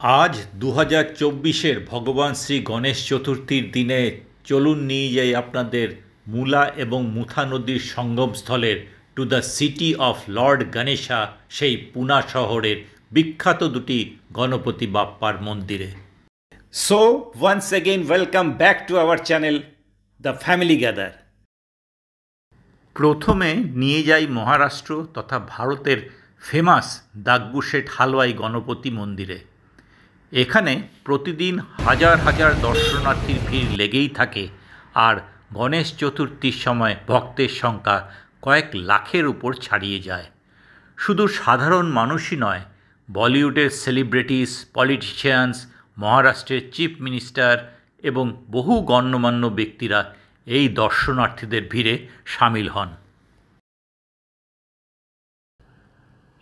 আজ 2024-এর ভগবান শ্রী গণেশ চতুর্থীর দিনে চলুন নিয়ে যাই আপনাদের মূলা এবং মুথা নদীর সঙ্গমস্থলের to the city of lord Ganesha, সেই পুনা শহরের বিখ্যাত দুটি গণপতি বাপ্পার মন্দিরে। So once again welcome back to our channel The Family Gather। প্রথমে নিয়ে যাই মহারাষ্ট্র তথা ভারতের ফেমাস দাগবুশেট হালওয়াই গণপতি মন্দিরে। এখানে প্রতিদিন হাজার হাজার দর্শনার্থীর ভিড় লেগেই থাকে, আর গণেশ চতুর্থীর সময় ভক্তের সংখ্যা কয়েক লাখের উপর ছাড়িয়ে যায়। শুধু সাধারণ মানুষই নয়, বলিউডের সেলিব্রিটিস, পলিটিশিয়ানস, মহারাষ্ট্রের চিফ মিনিস্টার এবং বহু গণ্যমান্য ব্যক্তিরা এই দর্শনার্থীদের ভিড়ে সামিল হন।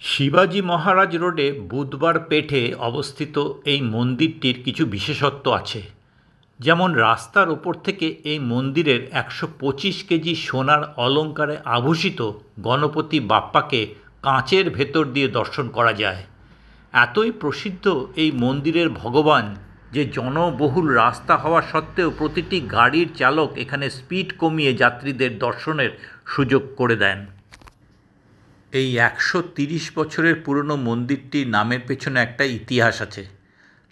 শিবাজি মহারাজ রোডে বুধবার পেঠে অবস্থিত এই মন্দিরটির কিছু বিশেষত্ব আছে। যেমন রাস্তার ওপর থেকে এই মন্দিরের 125 কেজি সোনার অলঙ্কারে আভূষিত গণপতি বাপ্পাকে কাঁচের ভেতর দিয়ে দর্শন করা যায়। এতই প্রসিদ্ধ এই মন্দিরের ভগবান যে জনবহুল রাস্তা হওয়া সত্ত্বেও প্রতিটি গাড়ির চালক এখানে স্পিড কমিয়ে যাত্রীদের দর্শনের সুযোগ করে দেন। এই 130 বছরের পুরনো মন্দিরটির নামের পেছনে একটা ইতিহাস আছে।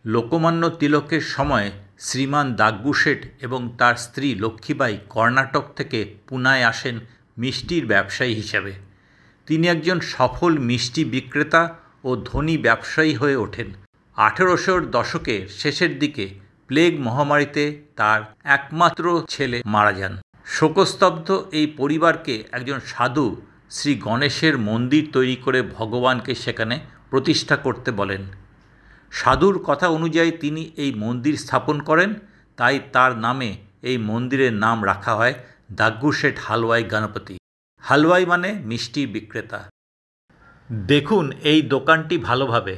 লোকমান্য তিলকের সময় শ্রীমান দাগবুশেট এবং তার স্ত্রী লক্ষ্মীবাই কর্ণাটক থেকে পুনায় আসেন মিষ্টির ব্যবসায়ী হিসাবে। তিনি একজন সফল মিষ্টি বিক্রেতা ও ধনী ব্যবসায়ী হয়ে ওঠেন। 1800 দশকের শেষের দিকে প্লেগ মহামারীতে তার একমাত্র ছেলে মারা যান। শোকস্তব্ধ এই পরিবারকে একজন সাধু শ্রী গণেশের মন্দির তৈরি করে ভগবানকে সেখানে প্রতিষ্ঠা করতে বলেন। সাধুর কথা অনুযায়ী তিনি এই মন্দির স্থাপন করেন, তাই তার নামে এই মন্দিরের নাম রাখা হয় দাগবুশেট হালওয়াই গণপতি। হালওয়াই মানে মিষ্টি বিক্রেতা। দেখুন এই দোকানটি ভালোভাবে।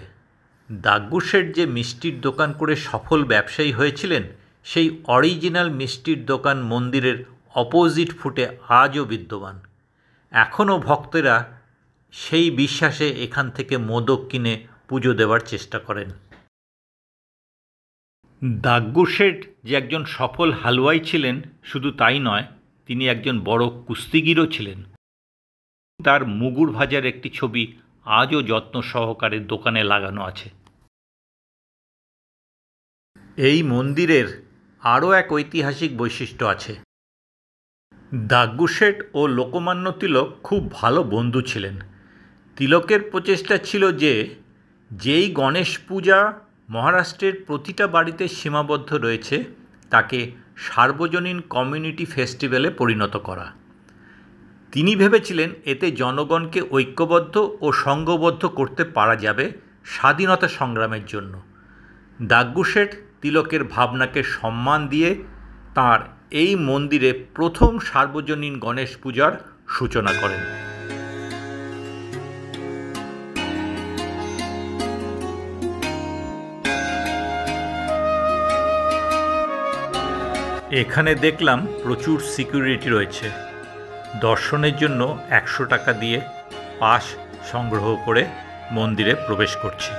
দাগবুশেট যে মিষ্টির দোকান করে সফল ব্যবসায়ী হয়েছিলেন, সেই অরিজিনাল মিষ্টির দোকান মন্দিরের অপোজিট ফুটে আজও বিদ্যমান। এখনও ভক্তেরা সেই বিশ্বাসে এখান থেকে মোদক কিনে পুজো দেওয়ার চেষ্টা করেন। দাগবুশেট যে একজন সফল হালওয়াই ছিলেন শুধু তাই নয়, তিনি একজন বড় কুস্তিগিরও ছিলেন। তার মুগুর ভাজার একটি ছবি আজও যত্ন সহকারে দোকানে লাগানো আছে। এই মন্দিরের আরও এক ঐতিহাসিক বৈশিষ্ট্য আছে। দাগবুশেট ও লোকমান্য তিলক খুব ভালো বন্ধু ছিলেন। তিলকের প্রচেষ্টা ছিল যে যেই গণেশ পূজা মহারাষ্ট্রের প্রতিটা বাড়িতে সীমাবদ্ধ রয়েছে তাকে সার্বজনীন কমিউনিটি ফেস্টিভ্যালে পরিণত করা। তিনি ভেবেছিলেন এতে জনগণকে ঐক্যবদ্ধ ও সংঘবদ্ধ করতে পারা যাবে স্বাধীনতা সংগ্রামের জন্য। দাগবুশেট তিলকের ভাবনাকে সম্মান দিয়ে তাঁর এই মন্দিরে প্রথম সার্বজনীন গণেশ পূজার সূচনা করেন। এখানে দেখলাম প্রচুর সিকিউরিটি রয়েছে। দর্শনের জন্য 100 টাকা দিয়ে পাস সংগ্রহ করে মন্দিরে প্রবেশ করছি।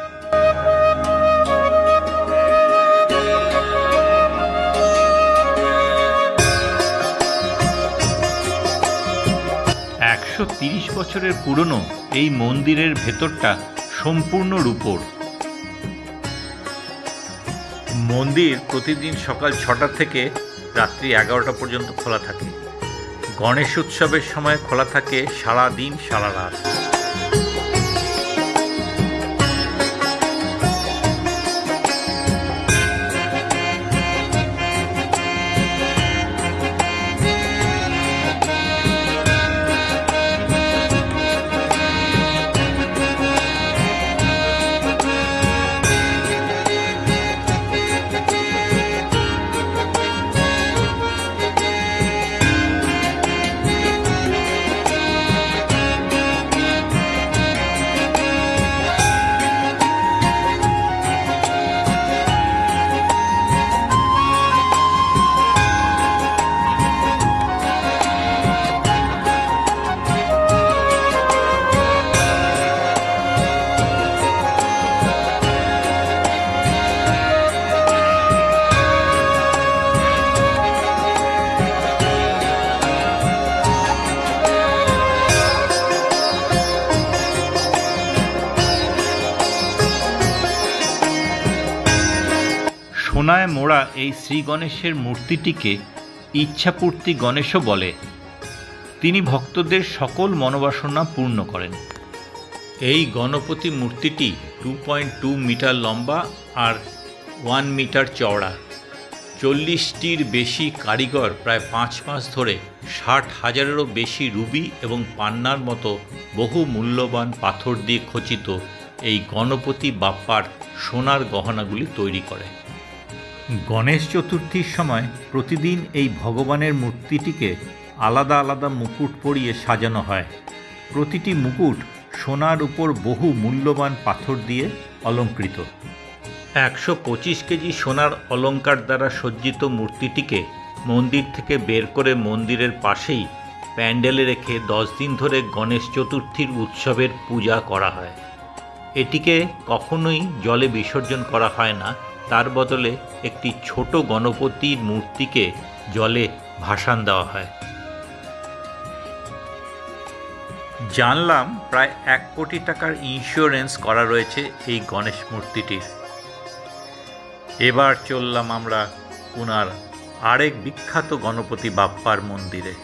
একশো 30 বছরের পুরনো এই মন্দিরের ভেতরটা সম্পূর্ণ রূপোর। মন্দির প্রতিদিন সকাল 6টা থেকে রাত্রি 11টা পর্যন্ত খোলা থাকে। গণেশ উৎসবের সময় খোলা থাকে সারা দিন সারা রাত। সোনায় মোড়া এই শ্রী গণেশের মূর্তিটিকে ইচ্ছাপূর্তি গণেশও বলে। তিনি ভক্তদের সকল মনোবাসনা পূর্ণ করেন। এই গণপতি মূর্তিটি 2.2 মিটার লম্বা আর 1 মিটার চওড়া। 40টির বেশি কারিগর প্রায় 5 মাস ধরে 60,000-এরও বেশি রুবি এবং পান্নার মতো বহু মূল্যবান পাথর দিয়ে খচিত এই গণপতি বাপ্পার সোনার গহনাগুলি তৈরি করে। গণেশ চতুর্থীর সময় প্রতিদিন এই ভগবানের মূর্তিটিকে আলাদা আলাদা মুকুট পরিয়ে সাজানো হয়। প্রতিটি মুকুট সোনার উপর বহু মূল্যবান পাথর দিয়ে অলঙ্কৃত। 125 কেজি সোনার অলঙ্কার দ্বারা সজ্জিত মূর্তিটিকে মন্দির থেকে বের করে মন্দিরের পাশেই প্যান্ডেলে রেখে 10 দিন ধরে গণেশ চতুর্থীর উৎসবের পূজা করা হয়। এটিকে কখনোই জলে বিসর্জন করা হয় না, তার বদলে একটি ছোট গণপতির মূর্তিকে জলে ভাসান দেওয়া হয়। জানলাম প্রায় 1 কোটি টাকার ইন্স্যুরেন্স করা রয়েছে এই গণেশ মূর্তিটির। এবার চললাম আমরা পুনার আরেক বিখ্যাত গণপতি বাপ্পার মন্দিরে।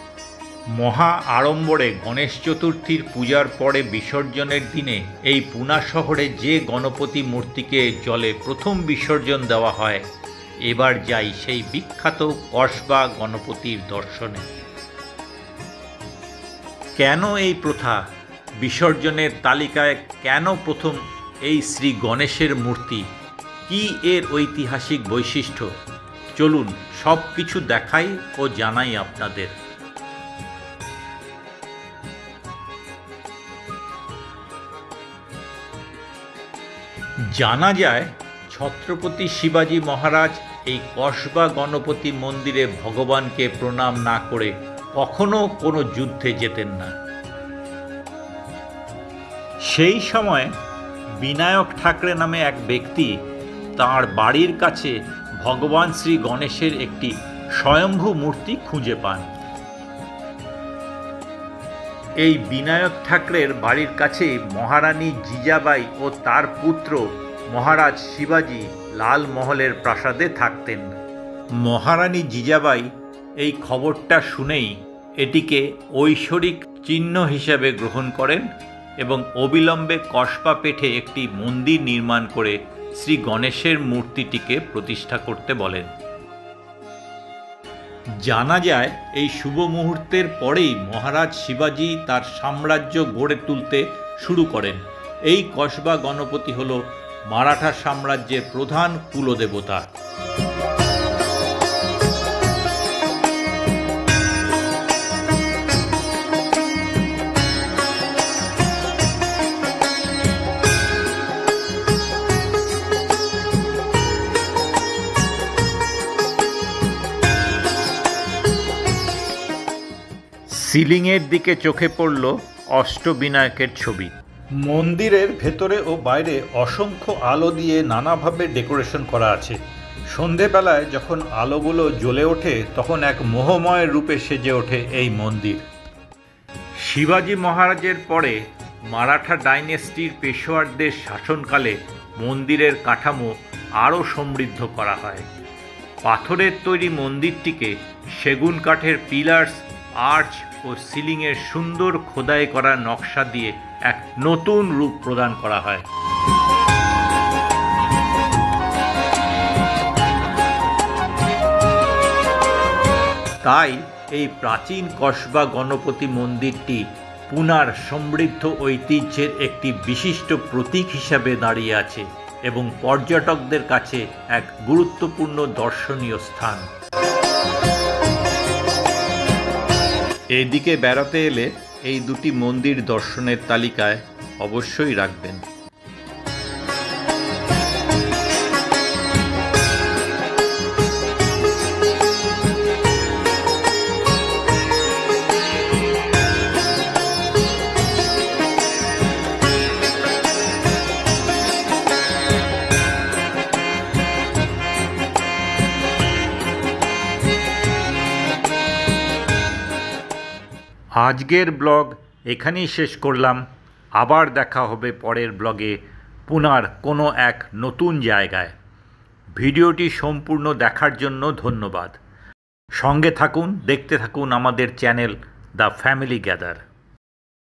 মহা আড়ম্বরে গণেশ চতুর্থীর পূজার পরে বিসর্জনের দিনে এই পুনা শহরে যে গণপতি মূর্তিকে জলে প্রথম বিসর্জন দেওয়া হয়, এবার যাই সেই বিখ্যাত কসবা গণপতির দর্শনে। কেন এই প্রথা? বিসর্জনের তালিকায় কেন প্রথম এই শ্রী গণেশের মূর্তি? কি এর ঐতিহাসিক বৈশিষ্ট্য? চলুন সব কিছু দেখাই ও জানাই আপনাদের। জানা যায় ছত্রপতি শিবাজী মহারাজ এই কসবা গণপতি মন্দিরে ভগবানকে প্রণাম না করে কখনো কোনো যুদ্ধে যেতেন না। সেই সময় বিনায়ক ঠাকরে নামে এক ব্যক্তি তাঁর বাড়ির কাছে ভগবান শ্রী গণেশের একটি স্বয়ম্ভু মূর্তি খুঁজে পান। এই বিনায়ক ঠাকরের বাড়ির কাছেই মহারানী জিজাবাই ও তার পুত্র মহারাজ শিবাজী লালমহলের প্রাসাদে থাকতেন। মহারানী জিজাবাই এই খবরটা শুনেই এটিকে ঐশ্বরিক চিহ্ন হিসাবে গ্রহণ করেন এবং অবিলম্বে কসবা পেঠে একটি মন্দির নির্মাণ করে শ্রী গণেশের মূর্তিটিকে প্রতিষ্ঠা করতে বলেন। জানা যায় এই শুভ মুহূর্তের পরেই মহারাজ শিবাজী তার সাম্রাজ্য গড়ে তুলতে শুরু করেন। এই কসবা গণপতি হল মারাঠা সাম্রাজ্যের প্রধান কুলদেবতা। সিলিংয়ের দিকে চোখে পড়ল অষ্টবিনায়কের ছবি। মন্দিরের ভেতরে ও বাইরে অসংখ্য আলো দিয়ে নানাভাবে ডেকোরেশন করা আছে। সন্ধেবেলায় যখন আলোগুলো জ্বলে ওঠে তখন এক মোহময় রূপে সেজে ওঠে এই মন্দির। শিবাজী মহারাজের পরে মারাঠা ডাইনেস্টির পেশোয়ারদের শাসনকালে মন্দিরের কাঠামো আরও সমৃদ্ধ করা হয়। পাথরের তৈরি মন্দিরটিকে সেগুন কাঠের পিলার্স, আর্চ ও সিলিংয়ের সুন্দর খোদাই করা নকশা দিয়ে এক নতুন রূপ প্রদান করা হয়। তাই এই প্রাচীন কসবা গণপতি মন্দিরটি পুনার সমৃদ্ধ ঐতিহ্যের একটি বিশিষ্ট প্রতীক হিসাবে দাঁড়িয়ে আছে এবং পর্যটকদের কাছে এক গুরুত্বপূর্ণ দর্শনীয় স্থান। এদিকে বেড়াতে এলে এই দুটি মন্দির দর্শনের তালিকায় অবশ্যই রাখবেন। আজকের ব্লগ এখানেই শেষ করলাম। আবার দেখা হবে পরের ব্লগে পুনার কোনো এক নতুন জায়গায়। ভিডিওটি সম্পূর্ণ দেখার জন্য ধন্যবাদ। সঙ্গে থাকুন, দেখতে থাকুন আমাদের চ্যানেল দ্য ফ্যামিলি গ্যাদার।